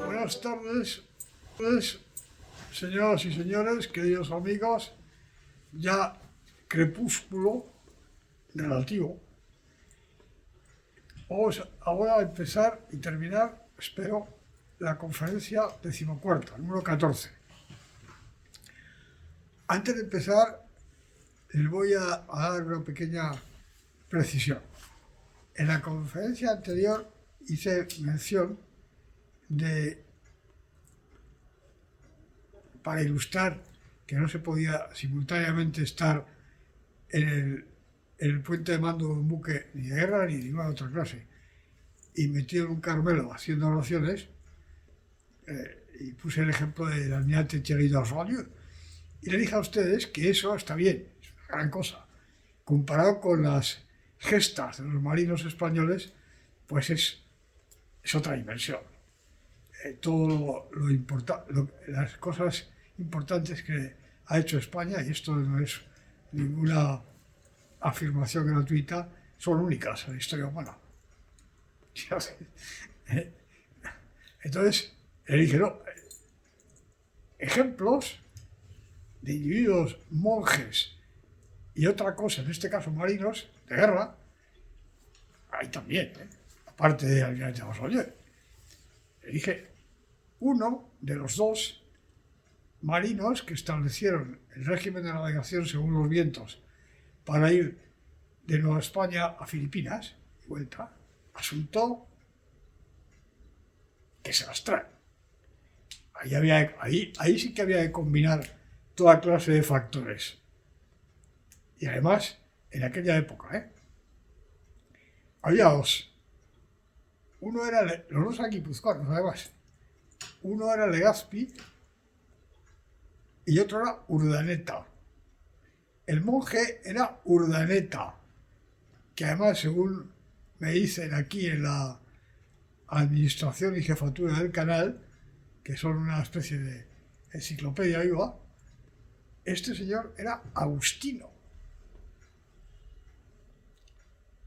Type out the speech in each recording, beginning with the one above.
Buenas tardes, señoras y señores, queridos amigos, ya crepúsculo relativo. Vamos ahora a empezar y terminar, espero, la conferencia 14ª, número 14. Antes de empezar, les voy a dar una pequeña precisión. En la conferencia anterior hice mención para ilustrar que no se podía simultáneamente estar en el puente de mando de un buque ni de guerra ni de ninguna otra clase y metido en un Carmelo haciendo oraciones, y puse el ejemplo del almirante Thierry d'Argent y le dije a ustedes que eso está bien, es una gran cosa, comparado con las gestas de los marinos españoles, pues es otra dimensión. Todo las cosas importantes que ha hecho España, y esto no es ninguna afirmación gratuita, son únicas en la historia humana. Entonces, le dije, no, ejemplos de individuos, monjes y otra cosa, en este caso marinos, de guerra, hay también, aparte de almirante Masoller. Le dije, uno de los dos marinos que establecieron el régimen de navegación según los vientos para ir de Nueva España a Filipinas y vuelta, asunto que se las trae. Ahí sí que había que combinar toda clase de factores. Y además, en aquella época, había dos. Uno era, los dos aquí guipuzcoanos, además. Uno era Legazpi y otro era Urdaneta. El monje era Urdaneta, que además, según me dicen aquí en la administración y jefatura del canal, que son una especie de enciclopedia viva, este señor era agustino.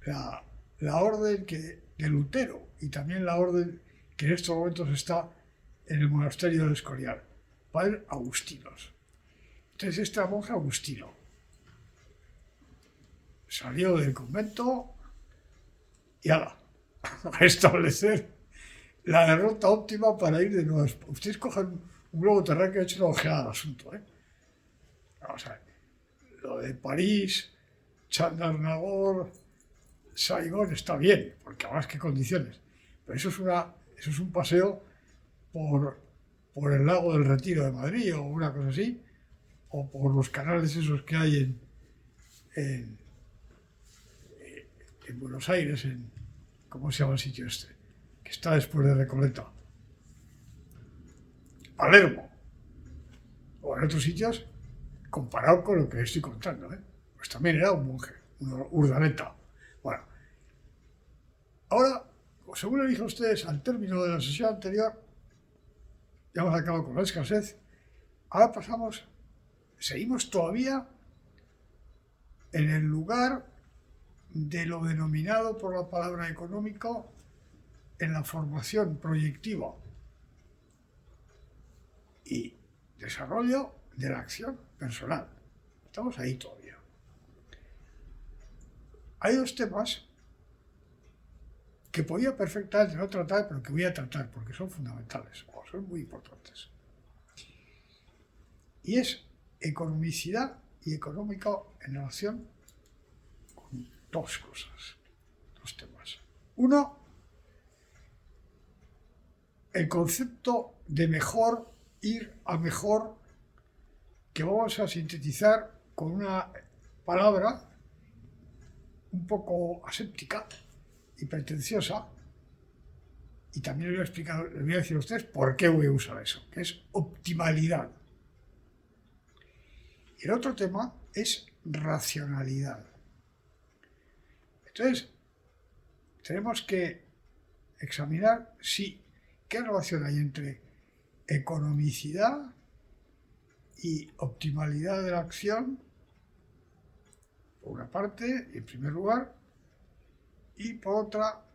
La orden de Lutero y también la orden que en estos momentos está en el monasterio del Escorial, padres agustinos. Entonces este monje agustino salió del convento y a establecer la derrota óptima para ir de nuevo. Ustedes cogen un globo terráqueo y echen una ojeada al asunto. Vamos a ver, lo de París, Chandarnagor, Saigón está bien, porque además qué condiciones, pero eso es un paseo por el lago del Retiro de Madrid o una cosa así, o por los canales esos que hay en Buenos Aires, ¿cómo se llama el sitio este? Que está después de Recoleta. Palermo. O en otros sitios, comparado con lo que estoy contando, pues también era un monje, un Urdaneta. Bueno, ahora, según le dije a ustedes al término de la sesión anterior, ya hemos acabado con la escasez, ahora seguimos todavía en el lugar de lo denominado por la palabra económico en la formación proyectiva y desarrollo de la acción personal. Estamos ahí todavía. Hay dos temas que podía perfectamente no tratar, pero que voy a tratar porque son fundamentales, o son muy importantes. Y es economicidad y económico en relación con dos cosas, dos temas. Uno, el concepto de mejor, ir a mejor, que vamos a sintetizar con una palabra un poco aséptica y pretenciosa, y también les voy a decir a ustedes por qué voy a usar eso, que es optimalidad. Y el otro tema es racionalidad. Entonces, tenemos que examinar qué relación hay entre economicidad y optimalidad de la acción, por una parte, en primer lugar, y por otra,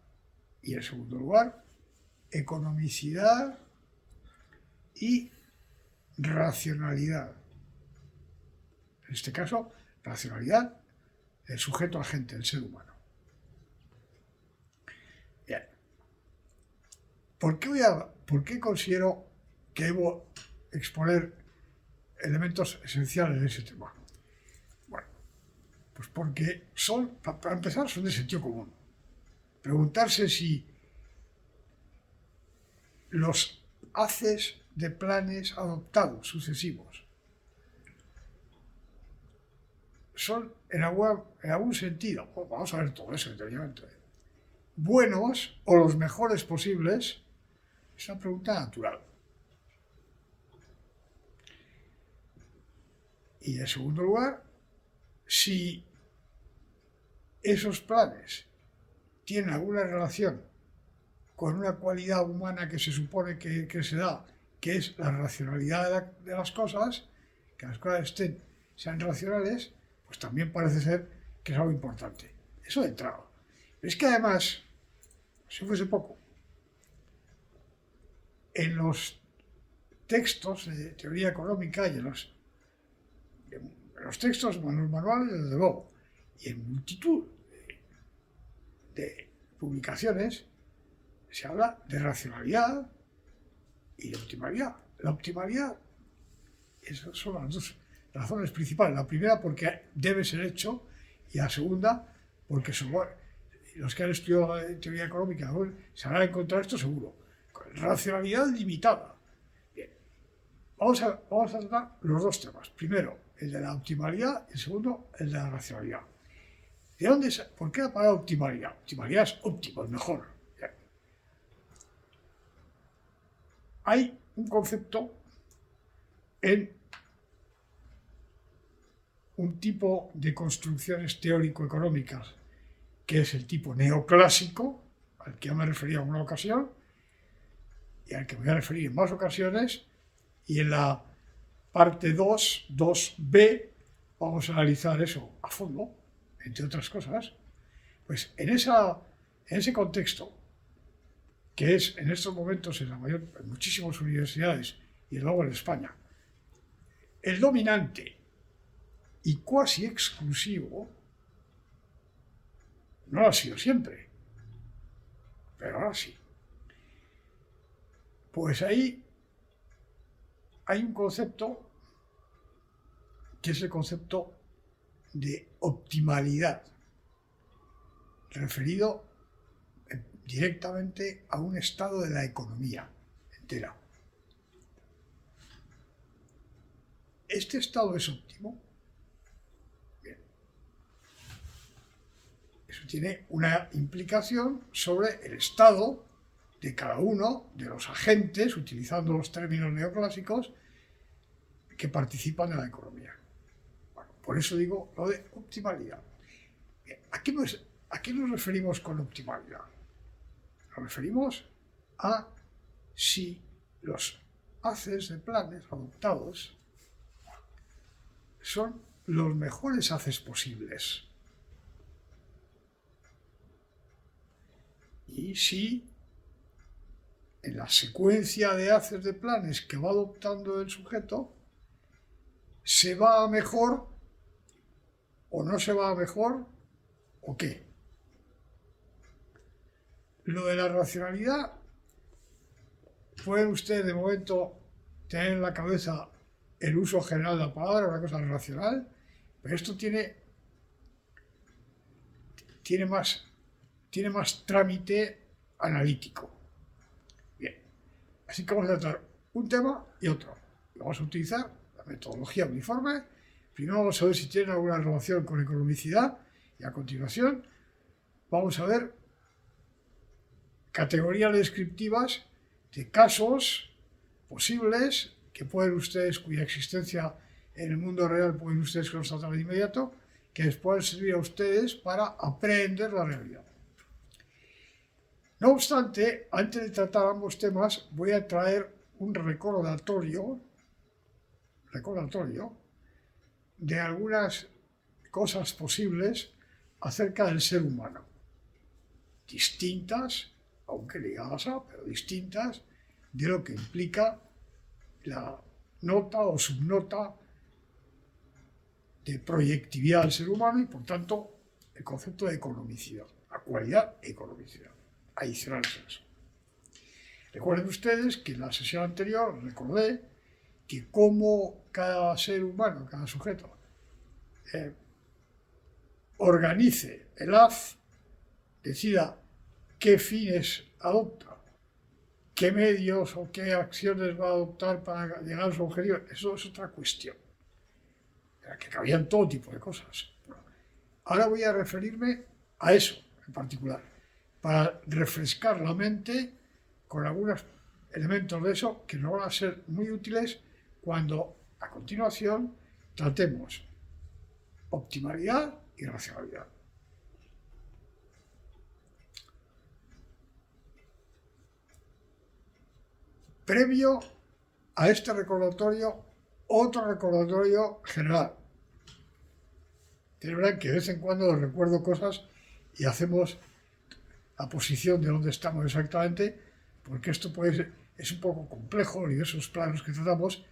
y en segundo lugar, economicidad y racionalidad. En este caso, racionalidad del sujeto agente, del ser humano. Bien. ¿Por qué considero que debo exponer elementos esenciales de ese tema? Bueno, pues porque para empezar, son de sentido común. Preguntarse si los haces de planes adoptados sucesivos son en algún sentido, vamos a ver todo eso detenidamente, buenos o los mejores posibles, es una pregunta natural. Y en segundo lugar, si esos planes tienen alguna relación con una cualidad humana que se supone que se da, que es la racionalidad de las cosas, que las cosas sean racionales, pues también parece ser que es algo importante. Eso de entrada. Pero es que además, si fuese poco, en los textos de teoría económica y en los textos, en los manuales, desde luego, y en multitud de publicaciones, se habla de racionalidad y de optimalidad. La optimalidad, esas son las dos razones principales. La primera, porque debe ser hecho, y la segunda, porque los que han estudiado teoría económica se van a encontrar esto seguro. Racionalidad limitada. Bien. Vamos a tratar los dos temas. Primero, el de la optimalidad, y el segundo, el de la racionalidad. ¿Por qué la palabra optimalidad? Optimalidad es óptimo, es mejor. Bien. Hay un concepto en un tipo de construcciones teórico-económicas que es el tipo neoclásico, al que ya me referí en una ocasión, y al que me voy a referir en más ocasiones, y en la parte 2b, vamos a analizar eso a fondo, entre otras cosas. Pues en ese contexto, que es en estos momentos en muchísimas universidades y luego en España, el dominante y cuasi exclusivo, no lo ha sido siempre, pero ahora sí. Pues ahí hay un concepto que es el concepto de optimalidad, referido directamente a un estado de la economía entera. ¿Este estado es óptimo? Bien. Eso tiene una implicación sobre el estado de cada uno de los agentes, utilizando los términos neoclásicos, que participan en la economía. Bueno, por eso digo lo de optimalidad. Bien, ¿a qué nos referimos con optimalidad? Nos referimos a si los haces de planes adoptados son los mejores haces posibles. Y si en la secuencia de haces de planes que va adoptando el sujeto, ¿se va a mejor o no se va a mejor o qué? Lo de la racionalidad, pueden ustedes de momento tener en la cabeza el uso general de la palabra, una cosa racional, pero esto tiene más trámite analítico. Bien, así que vamos a tratar un tema y otro. Vamos a utilizar la metodología uniforme. Primero vamos a ver si tiene alguna relación con economicidad y a continuación vamos a ver categorías descriptivas de casos posibles que pueden ustedes, cuya existencia en el mundo real pueden ustedes constatar de inmediato, que les pueden servir a ustedes para aprender la realidad. No obstante, antes de tratar ambos temas, voy a traer un recordatorio de algunas cosas posibles acerca del ser humano, distintas, aunque ligadas a, pero distintas, de lo que implica la nota o subnota de proyectividad del ser humano y, por tanto, el concepto de economicidad, la cualidad economicidad, adicionales a eso. Recuerden ustedes que en la sesión anterior recordé que como cada ser humano, cada sujeto, organice el haz, decida qué fines adopta, qué medios o qué acciones va a adoptar para llegar a su objetivo, eso es otra cuestión, que cabían todo tipo de cosas. Ahora voy a referirme a eso en particular, para refrescar la mente con algunos elementos de eso que nos van a ser muy útiles cuando a continuación tratemos optimalidad y racionalidad. Previo a este recordatorio, otro recordatorio general. Ustedes verán que de vez en cuando recuerdo cosas y hacemos la posición de dónde estamos exactamente, porque esto es un poco complejo, diversos planos que tratamos,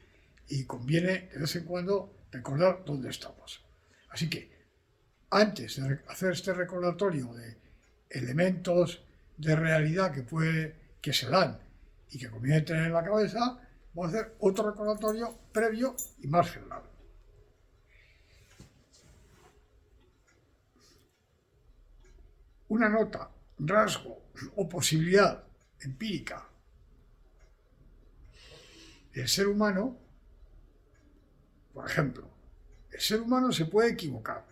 y conviene de vez en cuando recordar dónde estamos. Así que, antes de hacer este recordatorio de elementos de realidad que se dan y que conviene tener en la cabeza, vamos a hacer otro recordatorio previo y más general. Una nota, rasgo o posibilidad empírica del ser humano, por ejemplo, el ser humano se puede equivocar.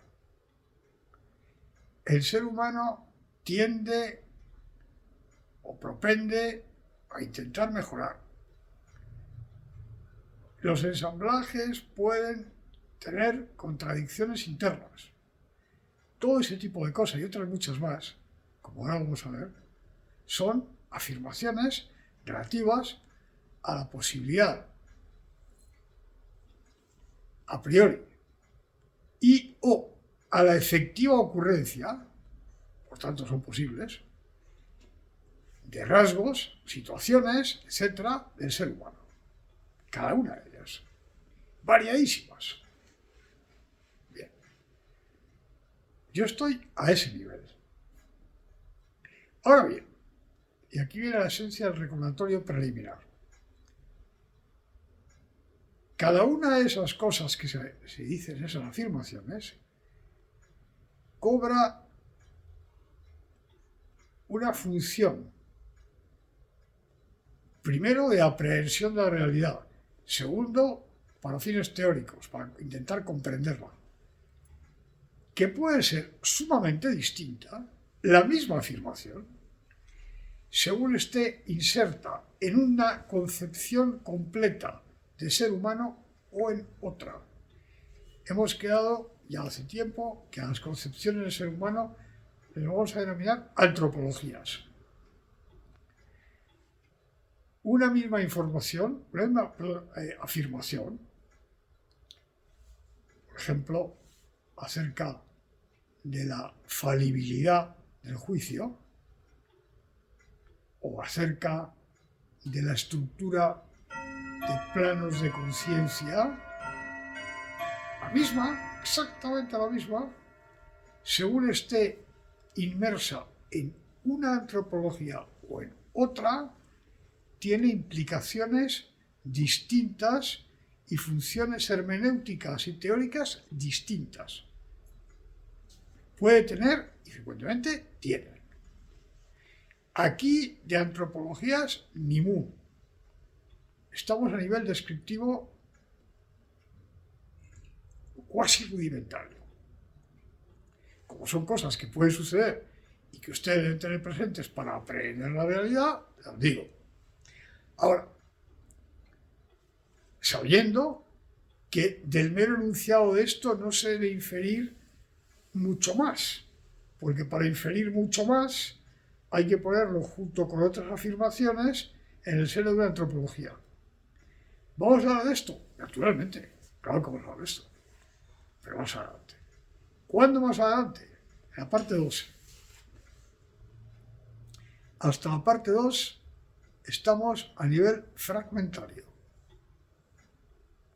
El ser humano tiende o propende a intentar mejorar. Los ensamblajes pueden tener contradicciones internas. Todo ese tipo de cosas y otras muchas más, como ahora vamos a ver, son afirmaciones relativas a la posibilidad a priori y o a la efectiva ocurrencia, por tanto son posibles, de rasgos, situaciones, etcétera, del ser humano. Cada una de ellas. Variadísimas. Bien. Yo estoy a ese nivel. Ahora bien, y aquí viene la esencia del recordatorio preliminar. Cada una de esas cosas que se dicen, esas afirmaciones, cobra una función, primero, de aprehensión de la realidad, segundo, para fines teóricos, para intentar comprenderla, que puede ser sumamente distinta, la misma afirmación, según esté inserta en una concepción completa de ser humano o en otra. Hemos quedado ya hace tiempo que a las concepciones del ser humano les vamos a denominar antropologías. Una misma información, una misma afirmación, por ejemplo, acerca de la falibilidad del juicio o acerca de la estructura de planos de conciencia, la misma, exactamente la misma, según esté inmersa en una antropología o en otra, tiene implicaciones distintas y funciones hermenéuticas y teóricas distintas. Puede tener, y frecuentemente tiene. Aquí, de antropologías, ni mu. Estamos a nivel descriptivo cuasi rudimentario. Como son cosas que pueden suceder y que ustedes deben tener presentes para aprender la realidad, les digo. Ahora, sabiendo que del mero enunciado de esto no se debe inferir mucho más, porque para inferir mucho más hay que ponerlo junto con otras afirmaciones en el seno de una antropología. ¿Vamos a hablar de esto? Naturalmente, claro que vamos a hablar de esto, pero más adelante. ¿Cuándo más adelante? En la parte 2. Hasta la parte 2 estamos a nivel fragmentario.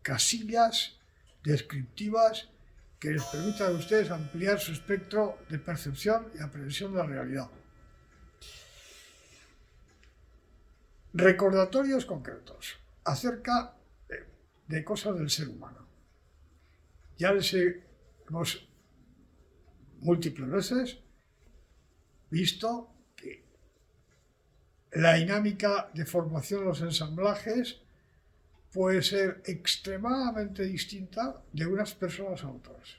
Casillas descriptivas que les permitan a ustedes ampliar su espectro de percepción y aprehensión de la realidad. Recordatorios concretos acerca de cosas del ser humano. Ya les hemos múltiples veces visto que la dinámica de formación de los ensamblajes puede ser extremadamente distinta de unas personas a otras.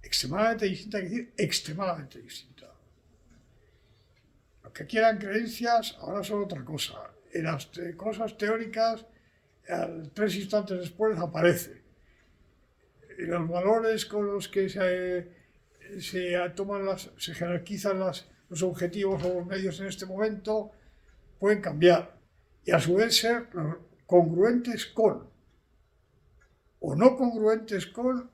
Extremadamente distinta, quiere decir extremadamente distinta. Lo que quieran creencias ahora son otra cosa. En las cosas teóricas, 3 instantes después aparece. En los valores con los que se jerarquizan los objetivos o los medios en este momento pueden cambiar. Y a su vez ser congruentes con o no congruentes con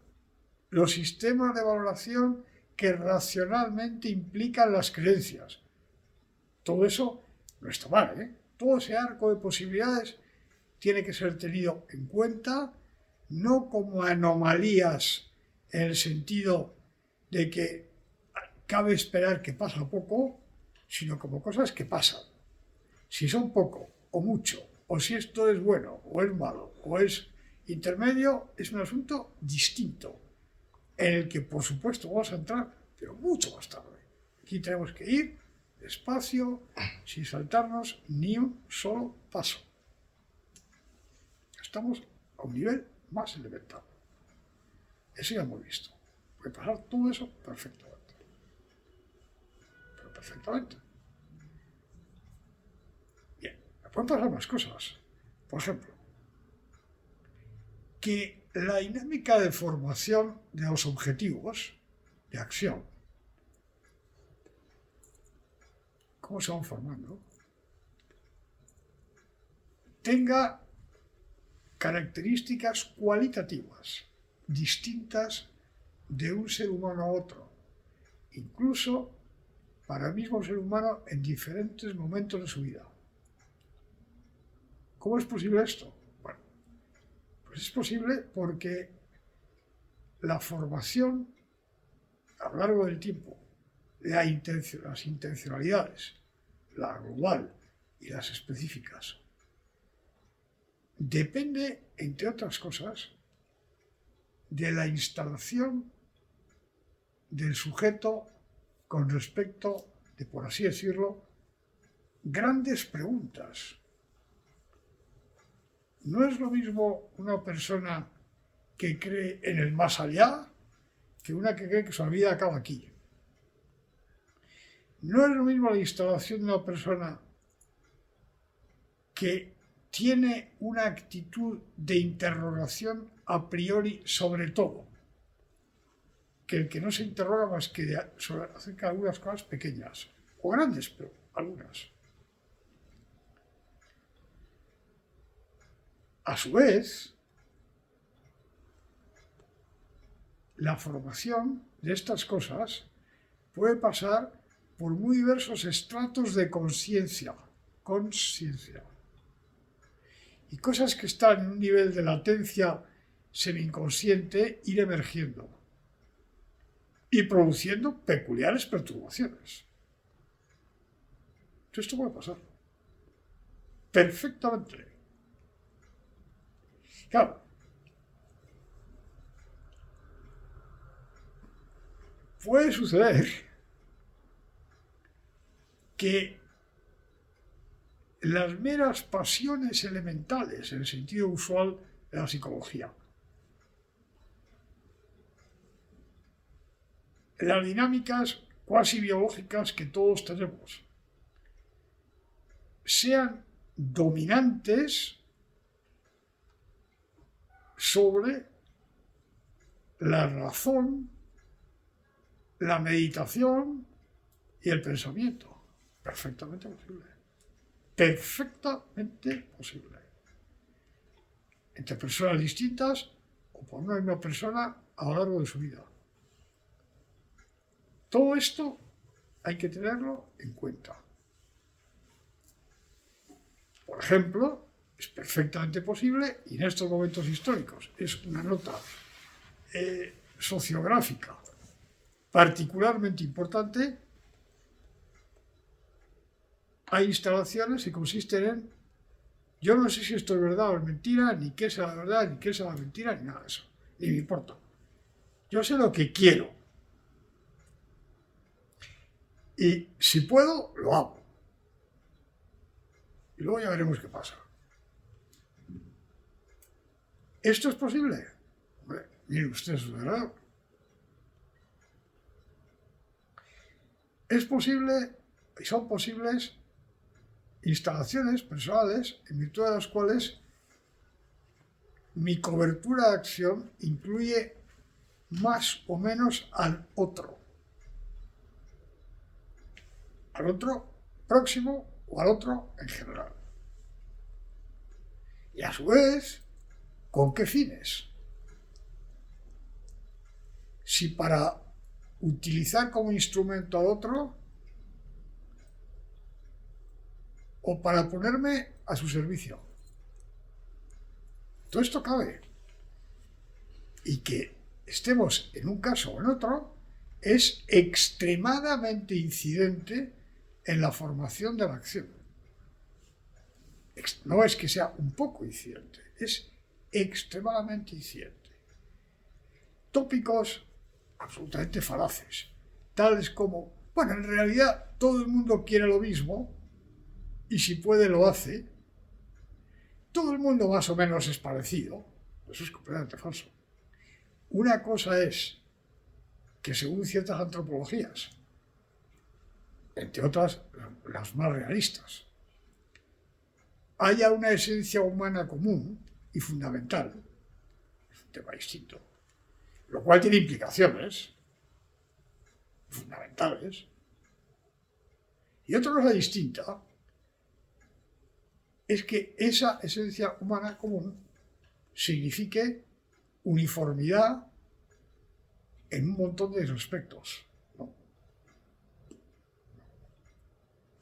los sistemas de valoración que racionalmente implican las creencias. Todo eso no está mal, ¿eh? Todo ese arco de posibilidades tiene que ser tenido en cuenta, no como anomalías en el sentido de que cabe esperar que pasa poco, sino como cosas que pasan. Si son poco o mucho, o si esto es bueno o es malo, o es intermedio, es un asunto distinto, en el que por supuesto vamos a entrar, pero mucho más tarde. Aquí tenemos que ir despacio, sin saltarnos ni un solo paso. Estamos a un nivel más elemental. Eso ya hemos visto. Puede pasar todo eso perfectamente. Pero perfectamente. Bien, me pueden pasar más cosas. Por ejemplo, que la dinámica de formación de los objetivos de acción, cómo se van formando, tenga características cualitativas distintas de un ser humano a otro, incluso para el mismo ser humano en diferentes momentos de su vida. ¿Cómo es posible esto? Bueno, pues es posible porque la formación a lo largo del tiempo, las intencionalidades, la global y las específicas, depende, entre otras cosas, de la instalación del sujeto con respecto de, por así decirlo, grandes preguntas. No es lo mismo una persona que cree en el más allá que una que cree que su vida acaba aquí. No es lo mismo la instalación de una persona que tiene una actitud de interrogación a priori sobre todo, que el que no se interroga más que acerca de algunas cosas pequeñas, o grandes, pero algunas. A su vez, la formación de estas cosas puede pasar por muy diversos estratos de conciencia, y cosas que están en un nivel de latencia semi-inconsciente ir emergiendo y produciendo peculiares perturbaciones. Esto puede pasar perfectamente. Claro, puede suceder que las meras pasiones elementales, en el sentido usual de la psicología, las dinámicas cuasi biológicas que todos tenemos sean dominantes sobre la razón, la meditación y el pensamiento. Perfectamente posible. Perfectamente posible. Entre personas distintas o por una misma persona a lo largo de su vida. Todo esto hay que tenerlo en cuenta. Por ejemplo, es perfectamente posible, y en estos momentos históricos es una nota sociográfica particularmente importante, hay instalaciones que consisten en: yo no sé si esto es verdad o es mentira, ni qué es la verdad, ni qué es la mentira, ni nada de eso, ni me importa. Yo sé lo que quiero. Y si puedo, lo hago. Y luego ya veremos qué pasa. ¿Esto es posible? Hombre, miren ustedes, ¿verdad? Es posible, y son posibles, instalaciones personales en virtud de las cuales mi cobertura de acción incluye más o menos al otro próximo o al otro en general. Y a su vez, ¿con qué fines? Si para utilizar como instrumento al otro o para ponerme a su servicio. Todo esto cabe. Y que estemos en un caso o en otro es extremadamente incidente en la formación de la acción. No es que sea un poco incidente, es extremadamente incidente. Tópicos absolutamente falaces, tales como: bueno, en realidad todo el mundo quiere lo mismo y si puede lo hace, todo el mundo más o menos es parecido. Eso es completamente falso. Una cosa es que según ciertas antropologías, entre otras las más realistas, haya una esencia humana común y fundamental, es un tema distinto, lo cual tiene implicaciones fundamentales. Y otra cosa distinta es que esa esencia humana común signifique uniformidad en un montón de aspectos, ¿no?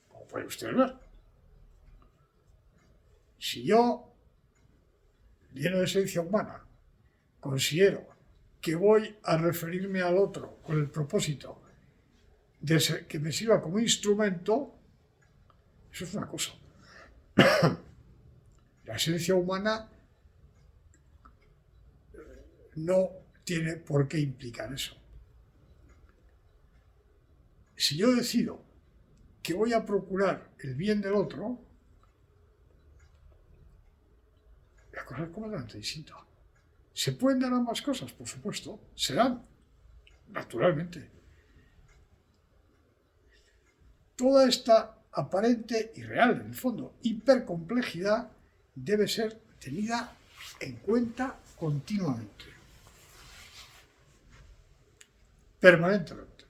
Como puede usted ver. Si yo, lleno de esencia humana, considero que voy a referirme al otro con el propósito de que me sirva como instrumento, eso es una cosa. La esencia humana no tiene por qué implicar eso. Si yo decido que voy a procurar el bien del otro, la cosa es completamente distinta. ¿Se pueden dar ambas cosas? Por supuesto, se dan, naturalmente. Toda esta aparente y real, en el fondo, hipercomplejidad debe ser tenida en cuenta continuamente, permanentemente.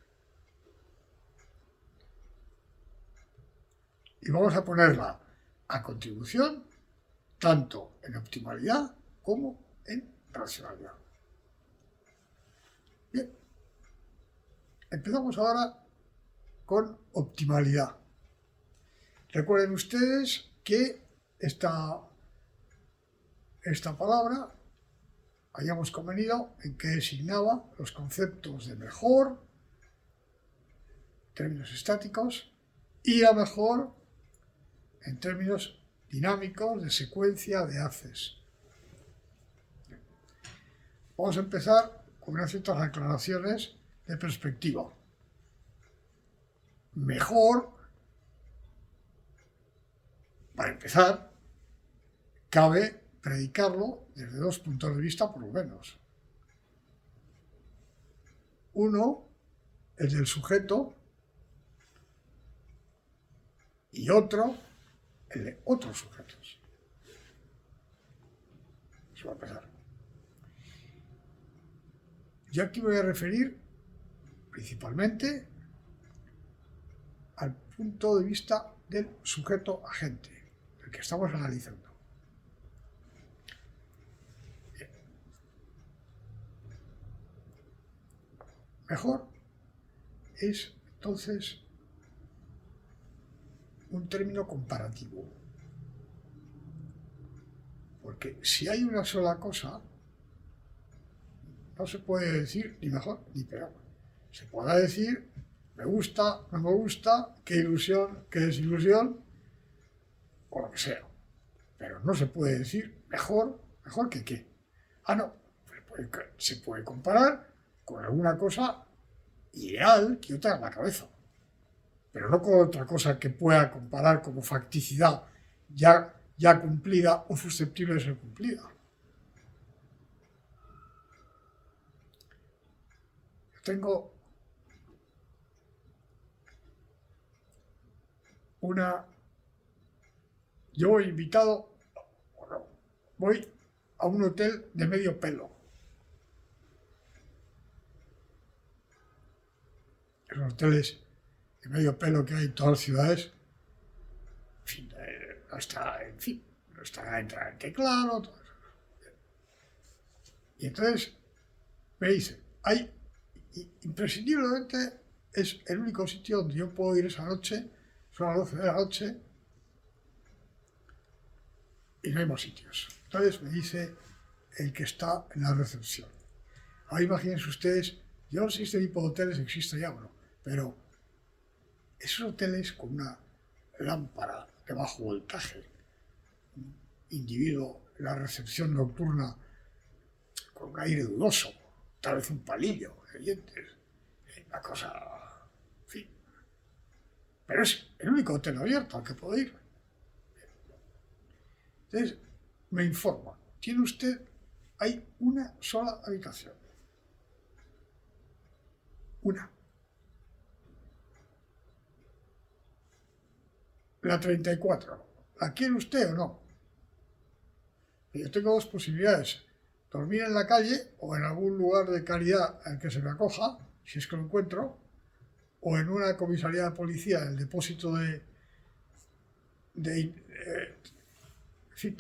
Y vamos a ponerla a contribución tanto en optimalidad como en racionalidad. Bien, empezamos ahora con optimalidad. Recuerden ustedes que esta palabra hayamos convenido en que designaba los conceptos de mejor, en términos estáticos, y la mejor en términos dinámicos, de secuencia, de haces. Vamos a empezar con unas ciertas aclaraciones de perspectiva. Mejor, para empezar, cabe predicarlo desde dos puntos de vista por lo menos. Uno, el del sujeto, y otro el de otros sujetos. Eso va a pasar. Yo aquí me voy a referir principalmente al punto de vista del sujeto agente, el que estamos analizando. Bien. Mejor es entonces un término comparativo, porque si hay una sola cosa, no se puede decir ni mejor ni peor. Se podrá decir me gusta, no me gusta, qué ilusión, qué desilusión, o lo que sea. Pero no se puede decir mejor que qué. Ah, no, se puede comparar con alguna cosa ideal que yo tenga en la cabeza, pero no con otra cosa que pueda comparar como facticidad ya cumplida o susceptible de ser cumplida. Yo tengo yo voy invitado, bueno, voy a un hotel de medio pelo. Los hoteles de medio pelo que hay en todas las ciudades, en fin, no está enteramente claro. Todo eso. Y entonces me dice, imprescindiblemente es el único sitio donde yo puedo ir esa noche, son las 12 de la noche, y no hay más sitios. Entonces me dice el que está en la recepción. Ahora imagínense ustedes, yo no sé si este tipo de hoteles existe ya o no, pero esos hoteles con una lámpara de bajo voltaje, un individuo en la recepción nocturna con un aire dudoso, tal vez un palillo de dientes, una cosa, en fin. Pero es el único hotel abierto al que puedo ir. Entonces, me informa, tiene usted, hay una sola habitación. Una. La 34. ¿La quiere usted o no? Y yo tengo dos posibilidades. Dormir en la calle o en algún lugar de calidad al que se me acoja, si es que lo encuentro, o en una comisaría de policía, el depósito en fin,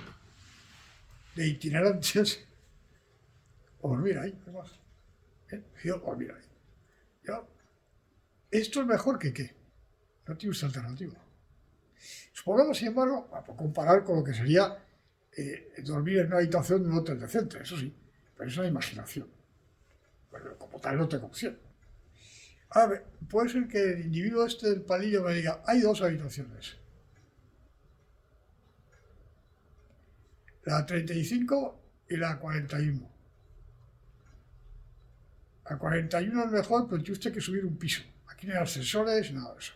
de itinerantes, o dormir ahí, además. Yo dormir ahí. Esto es mejor que qué. No tiene usted alternativa. Supongamos, sin embargo, por comparar con lo que sería dormir en una habitación de un hotel decente, eso sí, pero es una imaginación. Pero como tal no tengo opción. Ahora, puede ser que el individuo este del palillo me diga, hay dos habitaciones. La 35 y la 41. La 41 es mejor, pero tiene usted que subir un piso. Aquí no hay ascensores, nada de eso.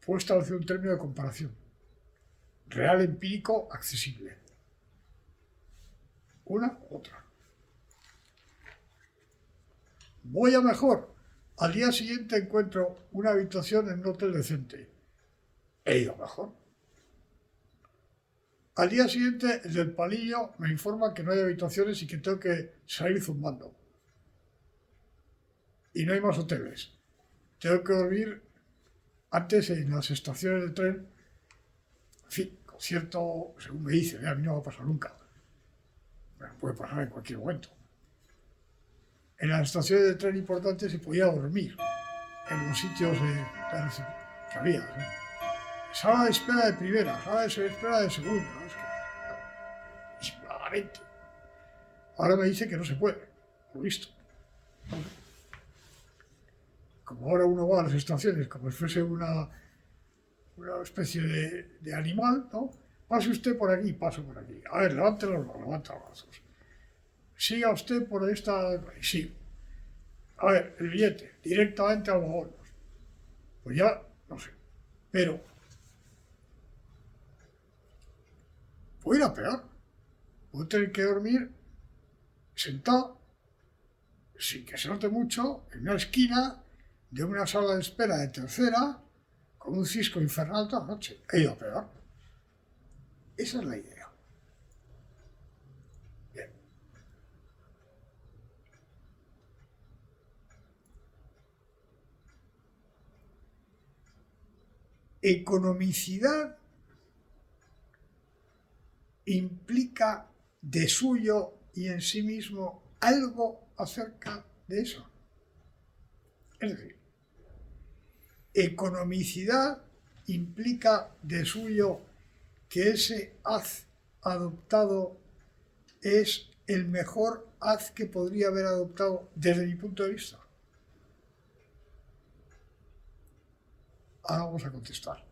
Puedo establecer un término de comparación. Real, empírico, accesible. Una u otra. Voy a mejor. Al día siguiente encuentro una habitación en un hotel decente. He ido mejor. Al día siguiente, el del palillo me informa que no hay habitaciones y que tengo que salir zumbando. Y no hay más hoteles. Tengo que dormir antes en las estaciones de tren. En fin, con cierto, según me dice, a mí no va a pasar nunca. Pero puede pasar en cualquier momento. En las estaciones de tren importantes se podía dormir en los sitios que había. Sala de espera de primera, sala de espera de segunda. Disimuladamente. Ahora me dice que no se puede. Lo he visto. Como ahora uno va a las estaciones como si fuese una especie de animal, ¿no? Pase usted por aquí, paso por aquí. A ver, levanta los brazos. Siga usted por esta... Sí. A ver, el billete, directamente al vagón. Pues ya, no sé. Pero puedo ir a peor. Puedo tener que dormir sentado, sin que se note mucho, en una esquina de una sala de espera de tercera, con un cisco infernal toda la noche. He ido peor. Esa es la idea. Bien. Economicidad implica de suyo y en sí mismo algo acerca de eso. Es decir, economicidad implica de suyo que ese haz adoptado es el mejor haz que podría haber adoptado desde mi punto de vista. Ahora vamos a contestar.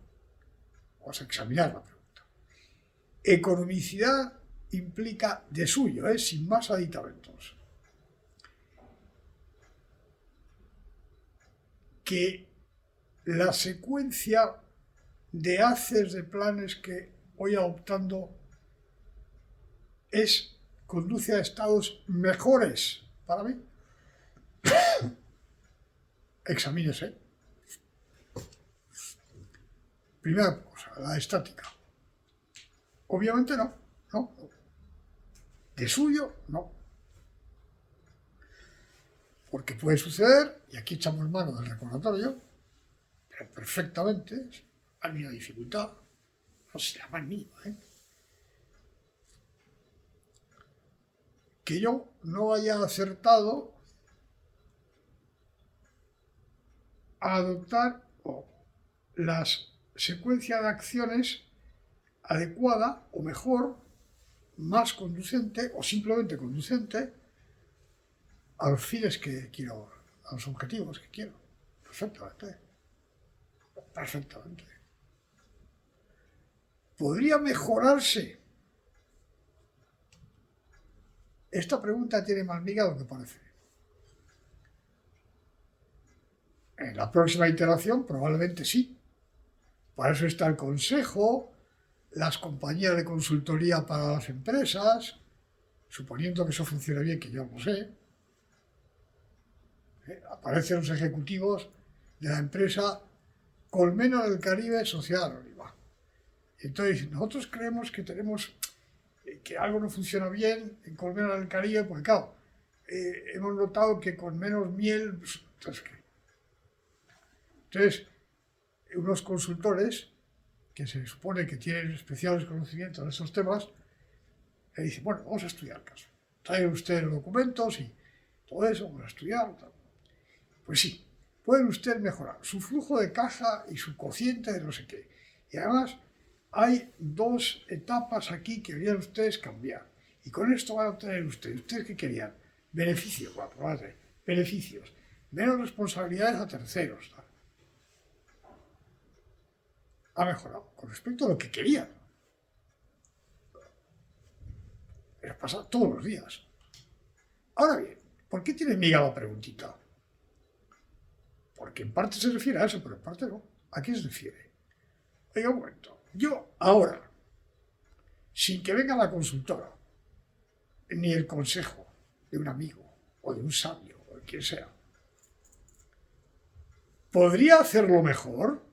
Vamos a examinar la pregunta. Economicidad implica de suyo, sin más aditamentos, que la secuencia de haces de planes que voy adoptando conduce a estados mejores para mí. Examínese. Primera cosa, la estática. Obviamente no. De suyo, no. Porque puede suceder, y aquí echamos mano del recordatorio, pero perfectamente, hay una dificultad, no sé, la más mínima, que yo no haya acertado a adoptar las secuencias de acciones adecuada o mejor, más conducente o simplemente conducente a los fines que quiero, a los objetivos que quiero. Perfectamente. Perfectamente. ¿Podría mejorarse? Esta pregunta tiene más miga de lo que parece. En la próxima iteración probablemente sí. Para eso está el consejo, las compañías de consultoría para las empresas, suponiendo que eso funcione bien, que yo no sé. Aparecen los ejecutivos de la empresa Colmena del Caribe Social Anónima. Entonces, nosotros creemos que tenemos que algo no funciona bien en Colmena del Caribe, porque claro, hemos notado que con menos miel, entonces, unos consultores que se supone que tienen especiales conocimientos de esos temas, le dicen, bueno, vamos a estudiar el caso. Trae usted los documentos y todo eso, vamos a estudiar. Tal. Pues sí, puede usted mejorar su flujo de caja y su cociente de no sé qué. Y además, hay dos etapas aquí que querían ustedes cambiar. Y con esto van a obtener ustedes. ¿Ustedes qué querían? Beneficios, bueno, probablemente, beneficios. Menos responsabilidades a terceros. Tal. Ha mejorado con respecto a lo que querían. Pero pasa todos los días. Ahora bien, ¿por qué tiene miga la preguntita? Porque en parte se refiere a eso, pero en parte no. ¿A qué se refiere? Oiga, un momento. Yo ahora, sin que venga la consultora, ni el consejo de un amigo, o de un sabio, o de quien sea, ¿podría hacerlo mejor?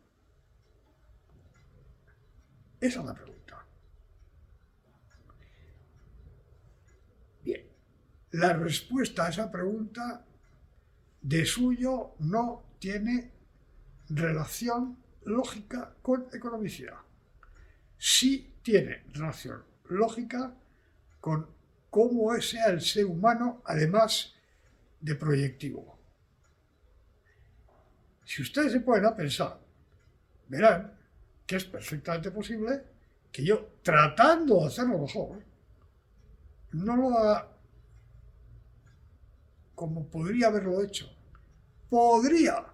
Esa es la pregunta. Bien, la respuesta a esa pregunta de suyo no tiene relación lógica con economicidad. Sí tiene relación lógica con cómo sea el ser humano, además de proyectivo. Si ustedes se ponen a pensar, verán que es perfectamente posible que yo, tratando de hacerlo mejor, no lo haga como podría haberlo hecho. Podría,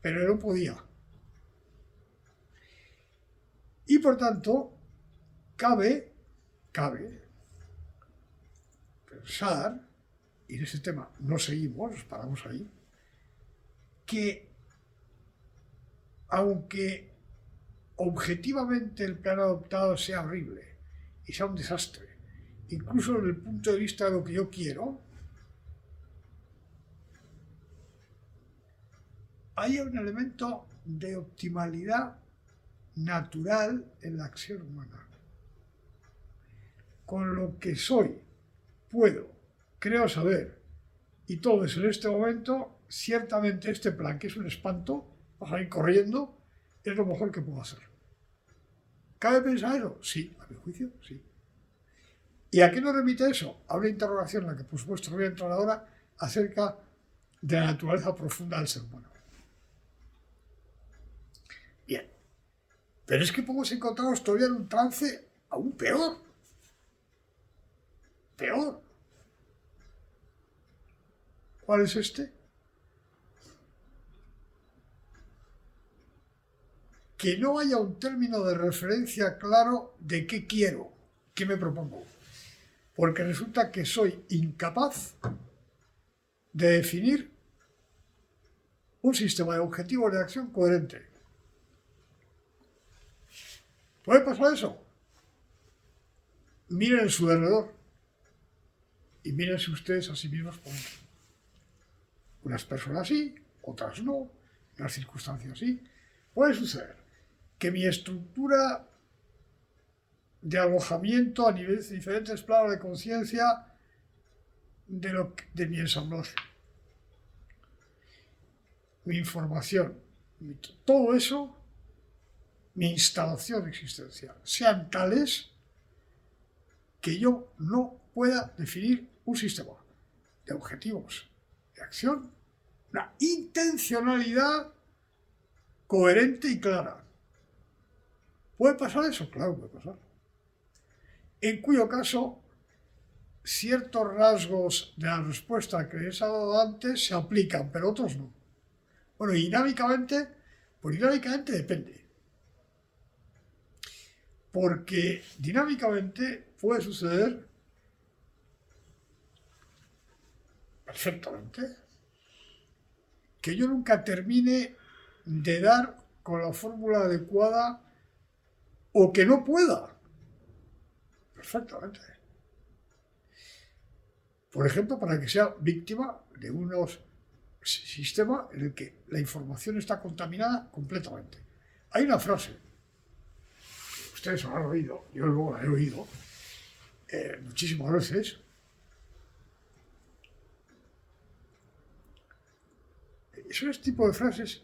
pero no podía. Y por tanto, cabe pensar, y en ese tema no seguimos, nos paramos ahí, que aunque objetivamente el plan adoptado sea horrible y sea un desastre, incluso desde el punto de vista de lo que yo quiero, hay un elemento de optimalidad natural en la acción humana. Con lo que soy, puedo, creo saber, y todo eso en este momento, ciertamente este plan, que es un espanto, vas a ir corriendo, es lo mejor que puedo hacer. ¿Cabe pensar eso? Sí, a mi juicio, sí. ¿Y a qué nos remite eso? A una interrogación en la que, por supuesto, no voy a entrar ahora, acerca de la naturaleza profunda del ser humano. Bien. Pero es que podemos encontrarnos todavía en un trance aún peor. Peor. ¿Cuál es este? Que no haya un término de referencia claro de qué quiero, qué me propongo. Porque resulta que soy incapaz de definir un sistema de objetivos de acción coherente. ¿Puede pasar eso? Miren en su alrededor y mírense ustedes a sí mismos por unas personas sí, otras no, unas circunstancias sí. Puede suceder que mi estructura de alojamiento a niveles de diferentes planos de conciencia de mi ensamblaje, mi información, todo eso, mi instalación existencial, sean tales que yo no pueda definir un sistema de objetivos de acción, una intencionalidad coherente y clara. ¿Puede pasar eso? Claro, puede pasar. En cuyo caso, ciertos rasgos de la respuesta que les he dado antes se aplican, pero otros no. Bueno, y dinámicamente, pues dinámicamente depende. Porque dinámicamente puede suceder perfectamente que yo nunca termine de dar con la fórmula adecuada o que no pueda. Perfectamente. Por ejemplo, para que sea víctima de unos sistema en el que la información está contaminada completamente. Hay una frase, ustedes lo han oído, yo luego la he oído muchísimas veces, son este tipo de frases,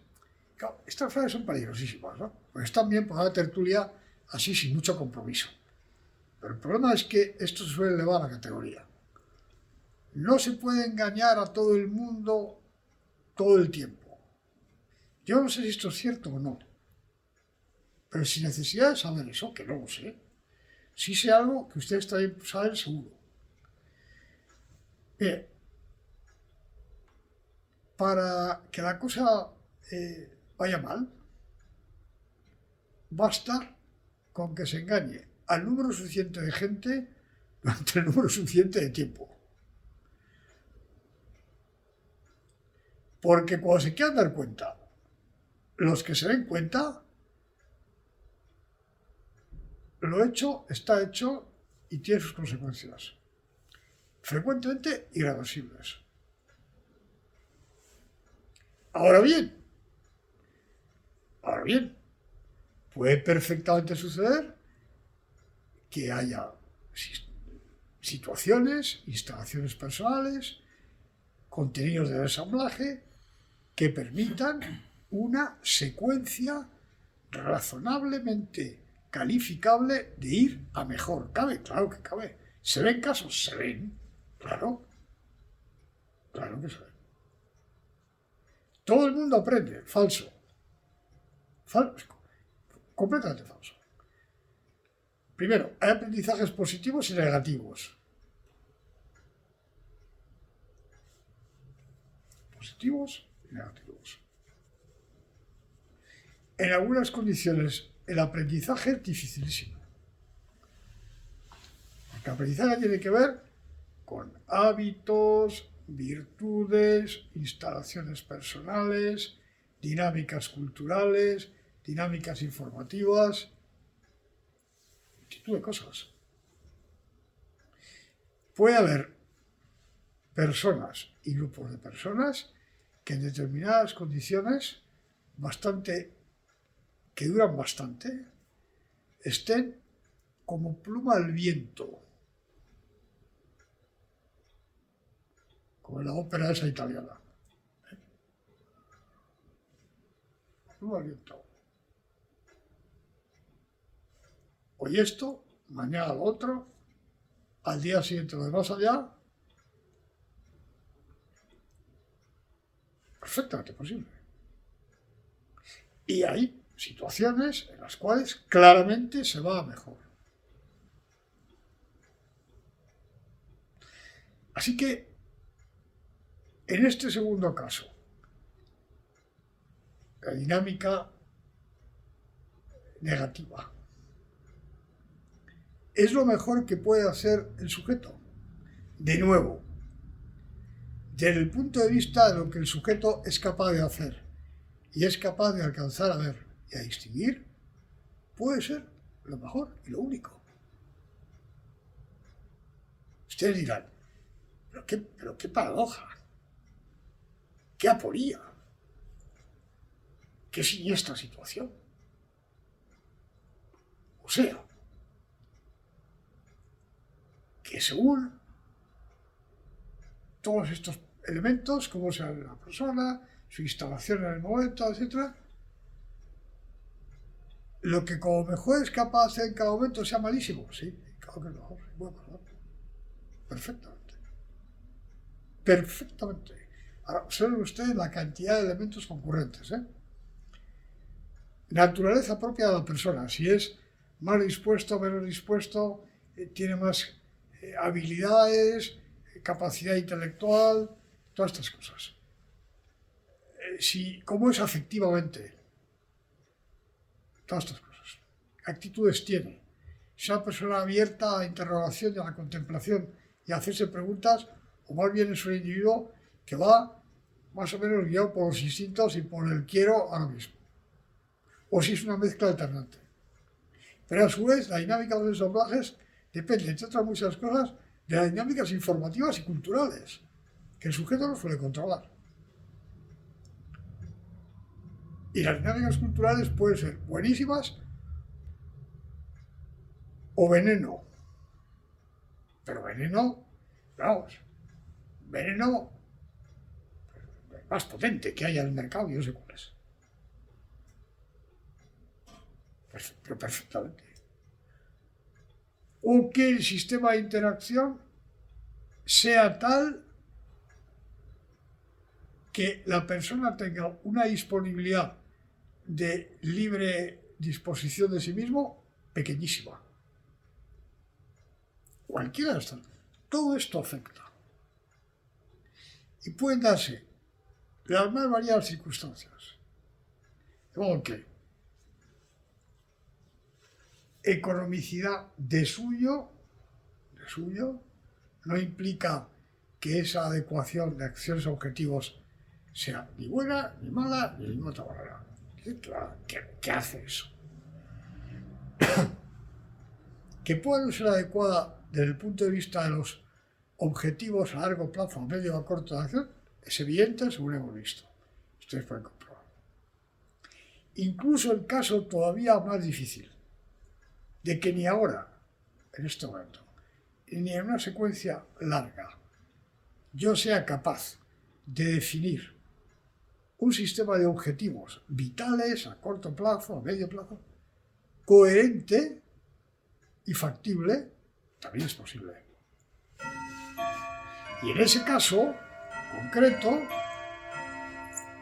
claro, estas frases son peligrosísimas, ¿no? Pues están bien para una tertulia así sin mucho compromiso. Pero el problema es que esto se suele elevar a la categoría. No se puede engañar a todo el mundo todo el tiempo. Yo no sé si esto es cierto o no, pero sin necesidad de saber eso, que no lo sé, sí sé algo que ustedes también saben seguro. Bien, para que la cosa vaya mal, basta con que se engañe al número suficiente de gente durante el número suficiente de tiempo. Porque cuando se quieran dar cuenta, los que se den cuenta, lo hecho está hecho y tiene sus consecuencias, frecuentemente irreversibles. Ahora bien, puede perfectamente suceder que haya situaciones, instalaciones personales, contenidos de ensamblaje que permitan una secuencia razonablemente calificable de ir a mejor. ¿Cabe? Claro que cabe. ¿Se ven casos? Se ven. Claro. Claro que se ven. Todo el mundo aprende. Falso. Completamente falso. Primero, hay aprendizajes positivos y negativos. Positivos y negativos. En algunas condiciones el aprendizaje es dificilísimo. Porque el aprendizaje tiene que ver con hábitos, virtudes, instalaciones personales, dinámicas culturales, dinámicas informativas, multitud de cosas. Puede haber personas y grupos de personas que en determinadas condiciones que duran bastante, estén como pluma al viento, como en la ópera esa italiana. Pluma al viento. Hoy esto, mañana lo otro, al día siguiente lo de más allá. Perfectamente posible. Y hay situaciones en las cuales claramente se va a mejor. Así que, en este segundo caso, la dinámica negativa es lo mejor que puede hacer el sujeto. De nuevo, desde el punto de vista de lo que el sujeto es capaz de hacer y es capaz de alcanzar a ver y a distinguir, puede ser lo mejor y lo único. Ustedes dirán, pero qué paradoja, qué aporía, qué siniestra situación. O sea, que según todos estos elementos, cómo sea la persona, su instalación en el momento, etc., lo que como mejor es capaz de hacer en cada momento sea malísimo. Sí, claro que es mejor, puede pasar. Perfectamente. Perfectamente. Ahora, observen ustedes la cantidad de elementos concurrentes. Naturaleza propia de la persona. Si es más dispuesto, menos dispuesto, tiene más habilidades, capacidad intelectual, todas estas cosas. Cómo es afectivamente, todas estas cosas. ¿Qué actitudes tiene? ¿Es una persona abierta a la interrogación y a la contemplación y a hacerse preguntas, o más bien es un individuo que va más o menos guiado por los instintos y por el quiero ahora mismo? O si es una mezcla alternante. Pero a su vez, la dinámica de los ensamblajes depende, entre otras muchas cosas, de las dinámicas informativas y culturales, que el sujeto no suele controlar. Y las dinámicas culturales pueden ser buenísimas o veneno. Pero veneno, vamos, veneno más potente que haya en el mercado, yo no sé cuál es. Pero perfectamente. O que el sistema de interacción sea tal que la persona tenga una disponibilidad de libre disposición de sí mismo pequeñísima. Cualquiera de estas. Todo esto afecta. Y pueden darse las más variadas circunstancias. De modo que economicidad de suyo no implica que esa adecuación de acciones a objetivos sea ni buena, ni mala, ni de ninguna otra manera. ¿Qué hace eso? Que pueda no ser adecuada desde el punto de vista de los objetivos a largo plazo, a medio o a corto de acción, es evidente, según hemos visto. Ustedes pueden comprobar. Incluso el caso todavía más difícil, de que ni ahora, en este momento, ni en una secuencia larga, yo sea capaz de definir un sistema de objetivos vitales a corto plazo, a medio plazo, coherente y factible, también es posible. Y en ese caso concreto,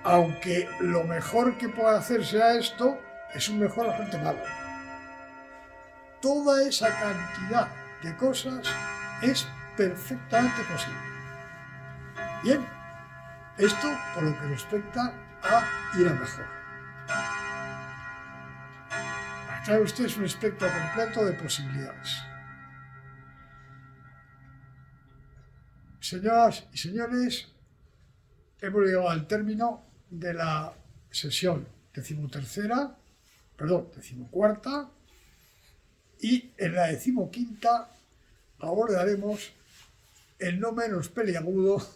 aunque lo mejor que pueda hacer sea esto, es un mejor bastante malo. Toda esa cantidad de cosas es perfectamente posible. Bien, esto por lo que respecta a ir a mejor. Trae ustedes un espectro completo de posibilidades. Señoras y señores, hemos llegado al término de la sesión decimocuarta, y en la 15ª abordaremos el no menos peliagudo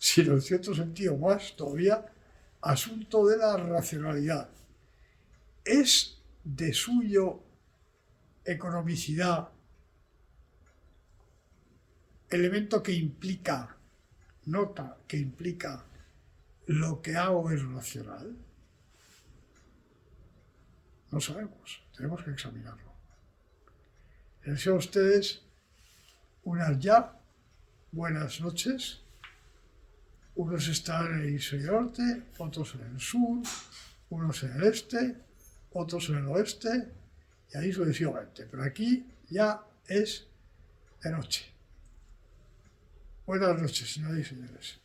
sino en cierto sentido más todavía, asunto de la racionalidad. Es de suyo economicidad elemento que implica, nota que implica lo que hago es racional. No sabemos, tenemos que examinarlo. Les deseo a ustedes unas ya buenas noches. Unos están en el hemisferio norte, otros en el sur, unos en el este, otros en el oeste, y ahí sucesivamente. Pero aquí ya es de noche. Buenas noches, señoras y señores.